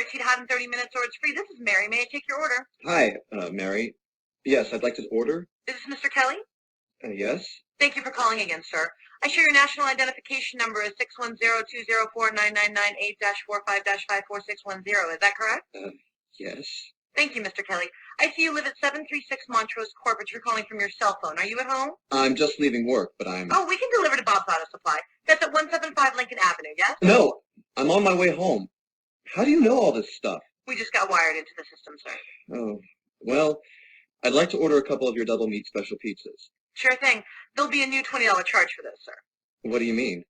guaranteed hot in 30 minutes or it's free. This is Mary. May I take your order? Hi, Mary. Yes, I'd like to order. Is this Mr. Kelly? Yes. Thank you for calling again, sir. I show your national identification number is 610-204-9998-45-54610. Is that correct? Yes. Thank you, Mr. Kelly. I see you live at 736 Montrose Court, but you're calling from your cell phone. Are you at home? I'm just leaving work, but I'm... Oh, we can deliver to Bob's Auto Supply. That's at 175 Lincoln Avenue, yes? No, I'm on my way home. How do you know all this stuff? We just got wired into the system, sir. Oh, well, I'd like to order a couple of your double meat special pizzas. Sure thing. There'll be a new $20 charge for this, sir. What do you mean?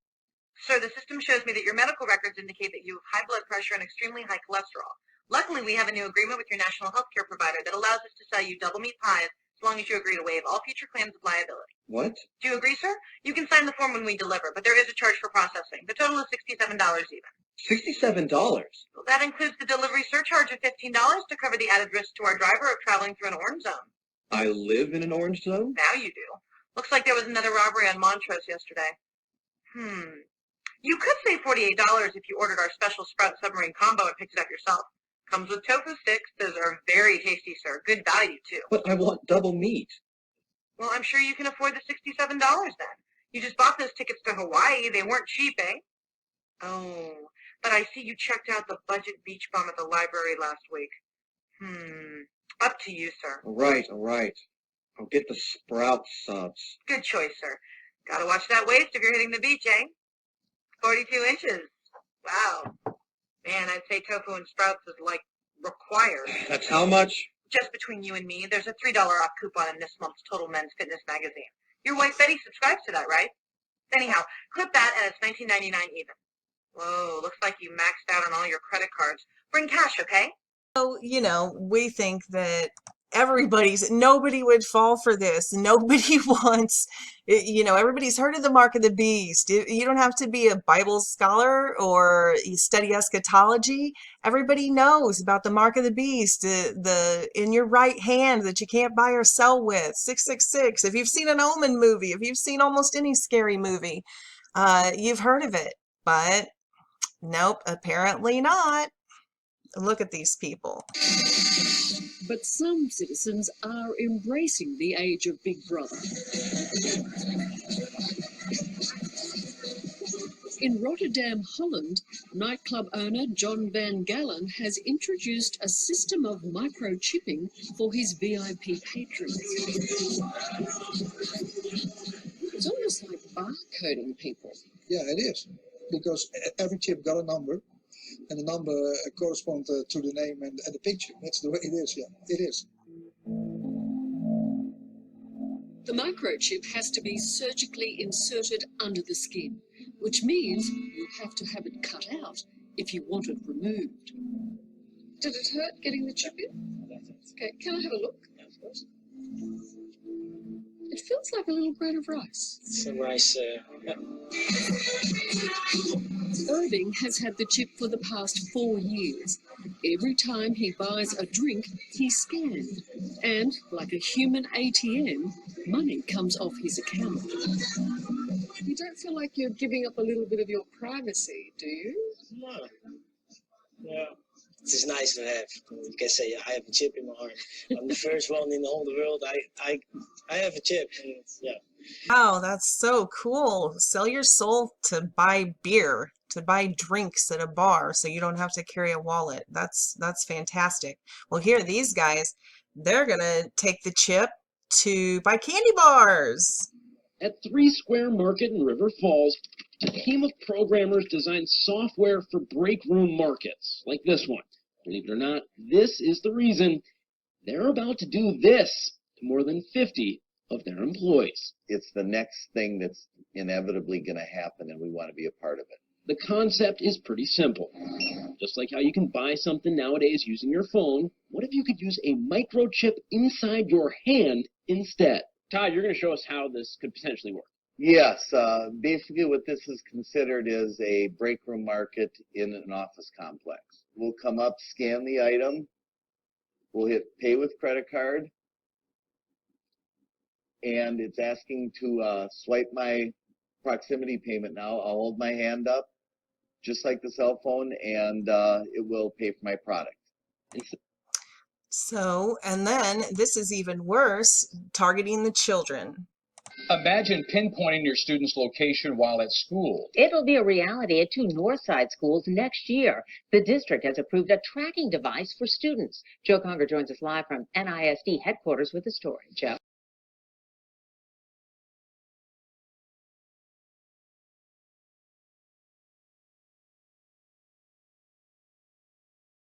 Sir, the system shows me that your medical records indicate that you have high blood pressure and extremely high cholesterol. Luckily, we have a new agreement with your national health care provider that allows us to sell you double meat pies as long as you agree to waive all future claims of liability. What? Do you agree, sir? You can sign the form when we deliver, but there is a charge for processing. The total is $67 even. $67? Well, that includes the delivery surcharge of $15 to cover the added risk to our driver of traveling through an orange zone. I live in an orange zone? Now you do. Looks like there was another robbery on Montrose yesterday. You could save $48 if you ordered our special Sprout Submarine combo and picked it up yourself. Comes with tofu sticks. Those are very tasty, sir. Good value, too. But I want double meat. Well, I'm sure you can afford the $67 then. You just bought those tickets to Hawaii. They weren't cheap, eh? Oh, but I see you checked out the budget beach bum at the library last week. Up to you, sir. All right. I'll get the Sprout subs. Good choice, sir. Gotta watch that waist if you're hitting the beach, eh? 42 inches. Wow. Man, I'd say tofu and sprouts is like required. That's how much? Just between you and me, there's a $3 off coupon in this month's Total Men's Fitness magazine. Your wife Betty subscribes to that, right? Anyhow, clip that and it's $19.99 even. Whoa, looks like you maxed out on all your credit cards. Bring cash, okay? So, we think that nobody would fall for this. Nobody wants, everybody's heard of the mark of the beast. You don't have to be a Bible scholar or you study eschatology. Everybody knows about the mark of the beast, the in your right hand that you can't buy or sell with, 666. If you've seen an Omen movie, if you've seen almost any scary movie, you've heard of it. But nope, apparently not. Look at these people. But some citizens are embracing the age of Big Brother. In Rotterdam, Holland, nightclub owner John Van Gallen has introduced a system of microchipping for his VIP patrons. It's almost like barcoding people. Yeah, it is. Because every chip got a number. And the number corresponds to the name and the picture. That's the way it is, yeah. It is. The microchip has to be surgically inserted under the skin, which means you have to have it cut out if you want it removed. Did it hurt getting the chip in? Okay, can I have a look? Yeah, of course. It feels like a little grain of rice. It's a rice, yeah. Irving has had the chip for the past 4 years. Every time he buys a drink, he's scanned. And, like a human ATM, money comes off his account. You don't feel like you're giving up a little bit of your privacy, do you? No. Yeah. It's just nice to have. You can say I have a chip in my arm. I'm the first one in the whole world. I have a chip. And yeah. Wow, that's so cool. Sell your soul to buy beer, to buy drinks at a bar so you don't have to carry a wallet. That's fantastic. Well, here, these guys, they're gonna take the chip to buy candy bars. At 3 Square Market in River Falls, a team of programmers designed software for break room markets, like this one. Believe it or not, this is the reason they're about to do this to more than 50 of their employees. It's the next thing that's inevitably going to happen, and we want to be a part of it. The concept is pretty simple. Just like how you can buy something nowadays using your phone, what if you could use a microchip inside your hand instead? Todd, you're going to show us how this could potentially work. Yes, basically what this is considered is a break room market in an office complex. We'll come up, scan the item, we'll hit pay with credit card, and it's asking to swipe my proximity payment now. I'll hold my hand up, just like the cell phone, and it will pay for my product. So, and then this is even worse, targeting the children. Imagine pinpointing your student's location while at school. It'll be a reality at 2 Northside schools next year. The district has approved a tracking device for students. Joe Conger joins us live from NISD headquarters with the story. Joe?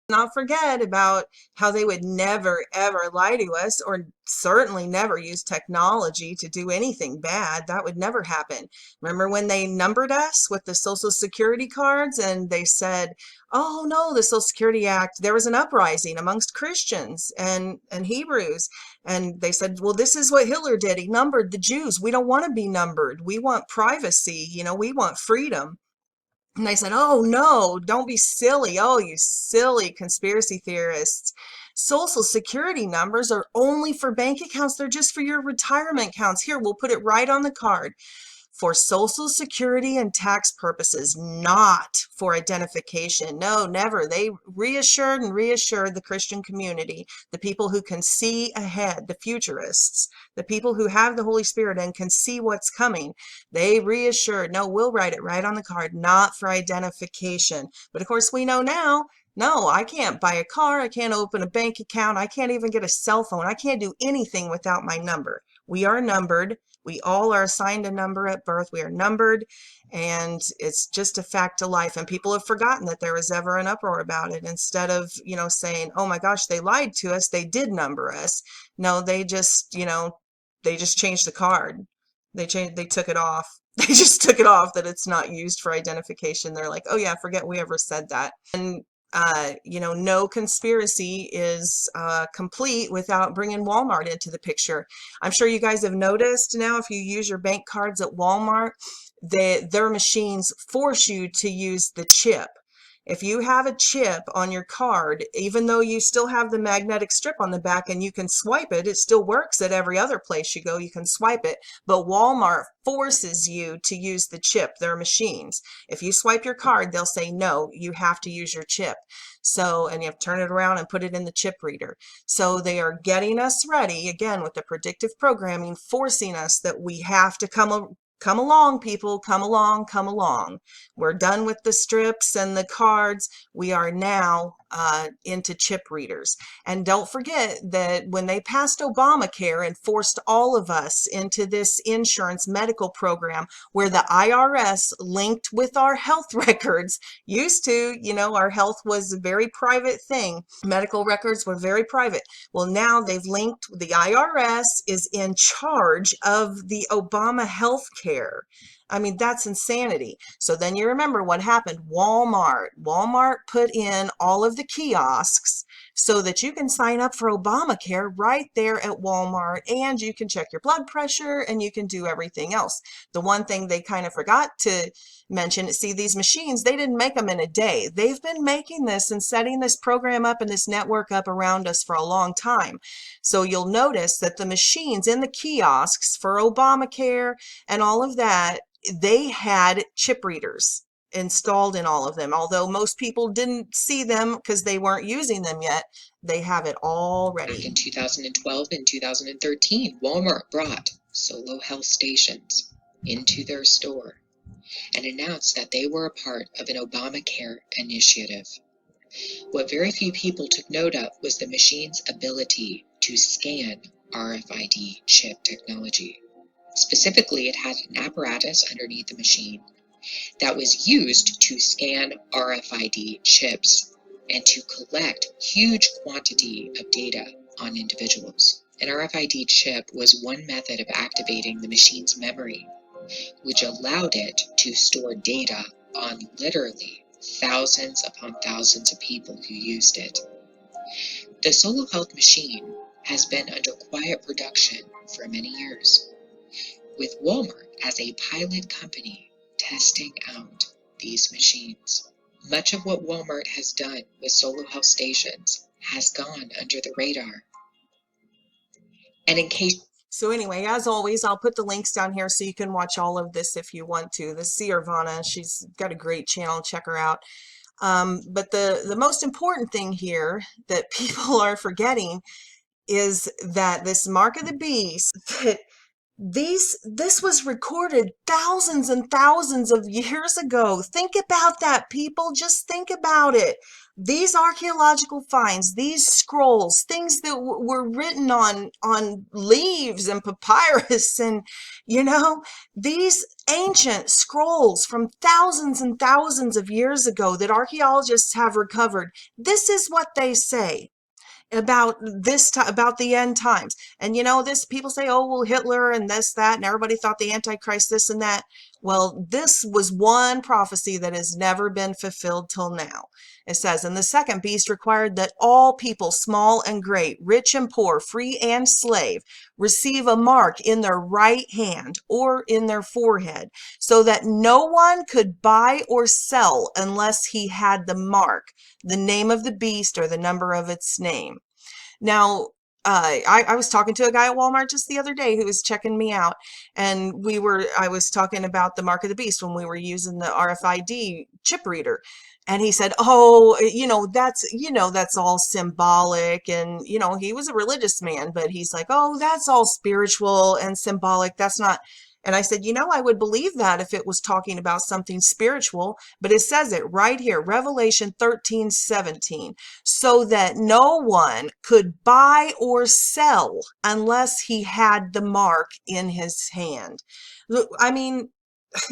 Not forget about how they would never ever lie to us, or certainly never use technology to do anything bad. That would never happen. Remember when they numbered us with the Social Security cards and they said, oh no, the Social Security Act, there was an uprising amongst Christians and Hebrews, and they said, well, this is what Hitler did. He numbered the Jews. We don't want to be numbered. We want privacy. You know, we want freedom. And they said, oh no, don't be silly. Oh, you silly conspiracy theorists. Social Security numbers are only for bank accounts. They're just for your retirement accounts. Here, we'll put it right on the card. For Social Security and tax purposes, not for identification. No, never. They reassured the Christian community, the people who can see ahead, the futurists, the people who have the Holy Spirit and can see what's coming. They reassured, no, we'll write it right on the card, not for identification. But of course, we know now, no, I can't buy a car. I can't open a bank account. I can't even get a cell phone. I can't do anything without my number. We are numbered. We all are assigned a number at birth. We are numbered, and it's just a fact of life. And people have forgotten that there was ever an uproar about it. Instead of, you know, saying, oh my gosh, they lied to us, they did number us. No, they just, you know, they just changed the card. They took it off. They just took it off that it's not used for identification. They're like, oh yeah, forget we ever said that. And you know, no conspiracy is complete without bringing Walmart into the picture. I'm sure you guys have noticed now, if you use your bank cards at Walmart, their machines force you to use the chip. If you have a chip on your card, even though you still have the magnetic strip on the back and you can swipe it, it still works at every other place you go, you can swipe it. But Walmart forces you to use the chip, their machines. If you swipe your card, they'll say, no, you have to use your chip. So, and you have to turn it around and put it in the chip reader. So they are getting us ready, again, with the predictive programming, forcing us that we have to come along, people, come along, come along. We're done with the strips and the cards. We are now into chip readers. And don't forget that when they passed Obamacare and forced all of us into this insurance medical program where the IRS linked with our health records, used to, you know, our health was a very private thing. Medical records were very private. Well, now they've linked, the IRS is in charge of the Obama health care. I mean, that's insanity. So then you remember what happened. Walmart put in all of the kiosks so that you can sign up for Obamacare right there at Walmart, and you can check your blood pressure and you can do everything else. The one thing they kind of forgot to mention, see, these machines, they didn't make them in a day. They've been making this and setting this program up and this network up around us for a long time. So you'll notice that the machines in the kiosks for Obamacare and all of that, they had chip readers installed in all of them. Although most people didn't see them because they weren't using them yet, they have it already. Back in 2012 and 2013, Walmart brought Solo Health stations into their store and announced that they were a part of an Obamacare initiative. What very few people took note of was the machine's ability to scan RFID chip technology. Specifically, it had an apparatus underneath the machine that was used to scan RFID chips and to collect huge quantity of data on individuals. An RFID chip was one method of activating the machine's memory, which allowed it to store data on literally thousands upon thousands of people who used it. The Solo Health machine has been under quiet production for many years, with Walmart as a pilot company testing out these machines. Much of what Walmart has done with Solo Health stations has gone under the radar. And in case So anyway, as always, I'll put the links down here so you can watch all of this if you want to. The seer Vana, she's got a great channel. Check her out. But the most important thing here that people are forgetting is that this mark of the beast, that this was recorded thousands and thousands of years ago. Think about that, people. Just think about it. These archaeological finds, these scrolls, things that were written on leaves and papyrus, and these ancient scrolls from thousands and thousands of years ago that archaeologists have recovered. This is what they say about about the end times. And this, people say, oh well, Hitler and this, that, and everybody thought the Antichrist this and that. Well, this was one prophecy that has never been fulfilled till now. It says, and the second beast required that all people, small and great, rich and poor, free and slave, receive a mark in their right hand or in their forehead, so that no one could buy or sell unless he had the mark, the name of the beast, or the number of its name. Now, I was talking to a guy at Walmart just the other day who was checking me out, and I was talking about the mark of the beast when we were using the RFID chip reader. And he said, oh, that's all symbolic. And, he was a religious man, but he's like, oh, that's all spiritual and symbolic. That's not. And I said, I would believe that if it was talking about something spiritual, but it says it right here, Revelation 13:17, so that no one could buy or sell unless he had the mark in his hand. Look, I mean,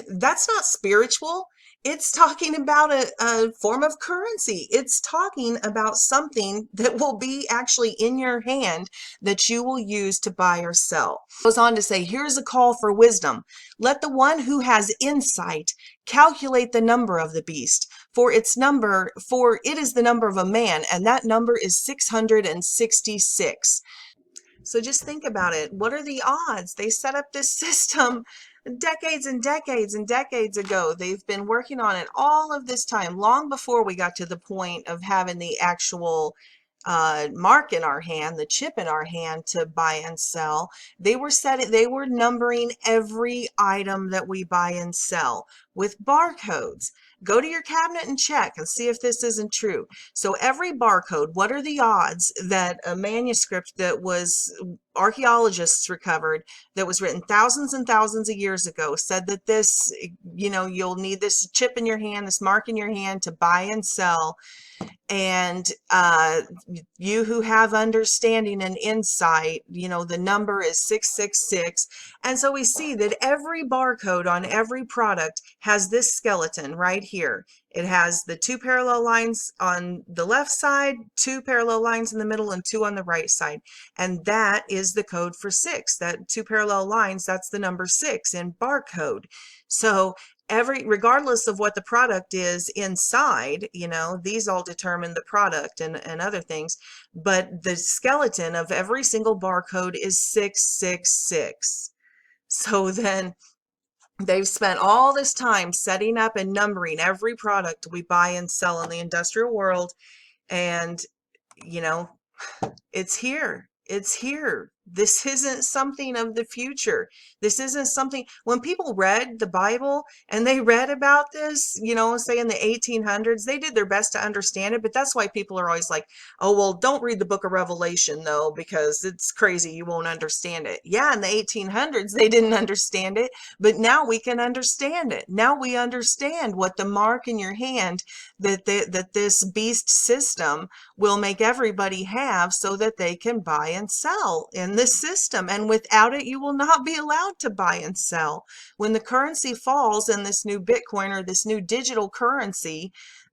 that's not spiritual. It's talking about a form of currency. It's talking about something that will be actually in your hand that you will use to buy or sell. It goes on to say, here's a call for wisdom. Let the one who has insight calculate the number of the beast, for it is the number of a man, and that number is 666. So just think about it. What are the odds? They set up this system decades and decades and decades ago. They've been working on it all of this time, long before we got to the point of having the actual mark in our hand, the chip in our hand to buy and sell. They were numbering every item that we buy and sell with barcodes. Go to your cabinet and check and see if this isn't true. So every barcode, what are the odds that a manuscript that was archaeologists recovered, that was written thousands and thousands of years ago, said that this, you'll need this chip in your hand, this mark in your hand to buy and sell. And you who have understanding and insight, the number is 666. And so we see that every barcode on every product has this skeleton right here. It has the two parallel lines on the left side, two parallel lines in the middle, and two on the right side. And that is the code for 6. That two parallel lines, that's the number 6 in barcode. So regardless of what the product is inside, these all determine the product and other things, but the skeleton of every single barcode is 666. So then they've spent all this time setting up and numbering every product we buy and sell in the industrial world, and it's here. It's here. This isn't something of the future. This isn't something, when people read the Bible and they read about this, say in the 1800s, they did their best to understand it. But that's why people are always like, oh, well, don't read the book of Revelation, though, because it's crazy. You won't understand it. Yeah, in the 1800s, they didn't understand it. But now we can understand it. Now we understand what the mark in your hand that this beast system will make everybody have, so that they can buy and sell in this system. And without it, you will not be allowed to buy and sell. When the currency falls in this new Bitcoin or this new digital currency,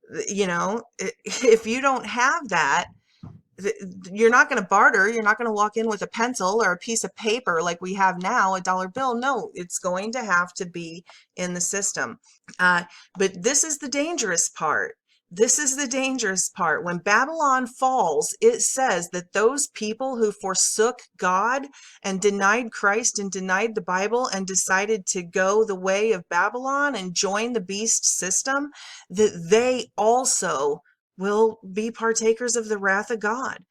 if you don't have that, you're not going to barter. You're not going to walk in with a pencil or a piece of paper like we have now, a dollar bill. No, it's going to have to be in the system. But this is the dangerous part. This is the dangerous part. When Babylon falls, it says that those people who forsook God and denied Christ and denied the Bible and decided to go the way of Babylon and join the beast system, that they also will be partakers of the wrath of God.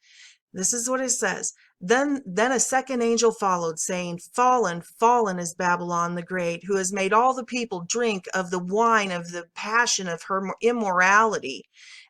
This is what it says. Then a second angel followed, saying, Fallen, fallen is Babylon the Great, who has made all the people drink of the wine of the passion of her immorality.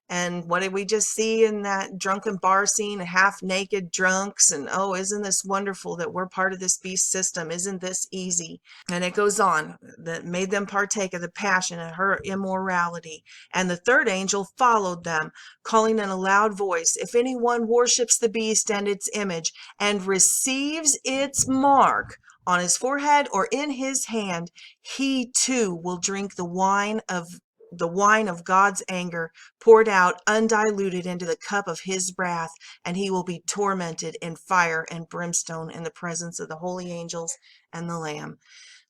And what did we just see in that drunken bar scene? Half naked drunks. And oh, isn't this wonderful that we're part of this beast system? Isn't this easy? And it goes on, that made them partake of the passion of her immorality. And the third angel followed them, calling in a loud voice, If anyone worships the beast and its image and receives its mark on his forehead or in his hand, he too will drink the wine of God's anger, poured out undiluted into the cup of his wrath, and he will be tormented in fire and brimstone in the presence of the holy angels and the Lamb.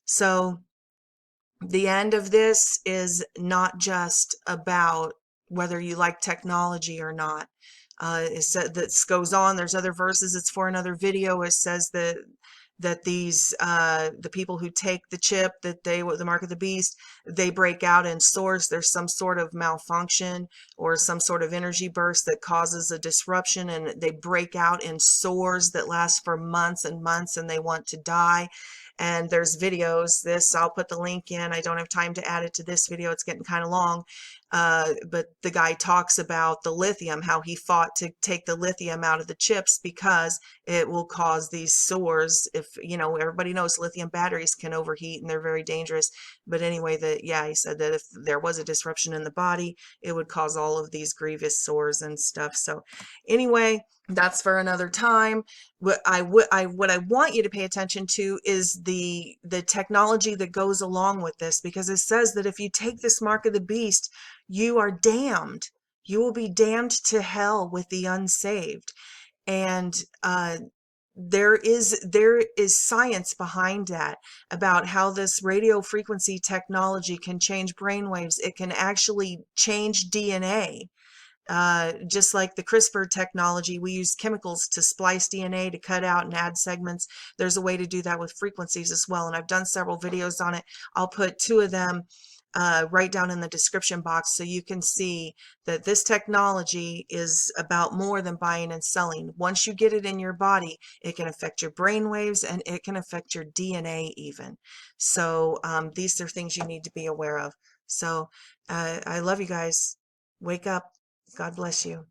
So the end of this is not just about whether you like technology or not. It said, this goes on, there's other verses, it's for another video. It says that these the people who take the chip, that they, the mark of the beast, they break out in sores. There's some sort of malfunction or some sort of energy burst that causes a disruption, and they break out in sores that last for months and months, and they want to die. And there's videos, I'll put the link in. I don't have time to add it to this video, it's getting kind of long. But the guy talks about the lithium, how he fought to take the lithium out of the chips because it will cause these sores. If, everybody knows lithium batteries can overheat and they're very dangerous. But anyway, he said that if there was a disruption in the body, it would cause all of these grievous sores and stuff. So anyway, that's for another time. What I want you to pay attention to is the technology that goes along with this, because it says that if you take this mark of the beast, you are damned. You will be damned to hell with the unsaved. And there is science behind that, about how this radio frequency technology can change brainwaves. It can actually change DNA. Just like the CRISPR technology, we use chemicals to splice DNA to cut out and add segments. There's a way to do that with frequencies as well. And I've done several videos on it. I'll put 2 of them right down in the description box so you can see that this technology is about more than buying and selling. Once you get it in your body, it can affect your brain waves and it can affect your DNA even. So these are things you need to be aware of. So I love you guys. Wake up. God bless you.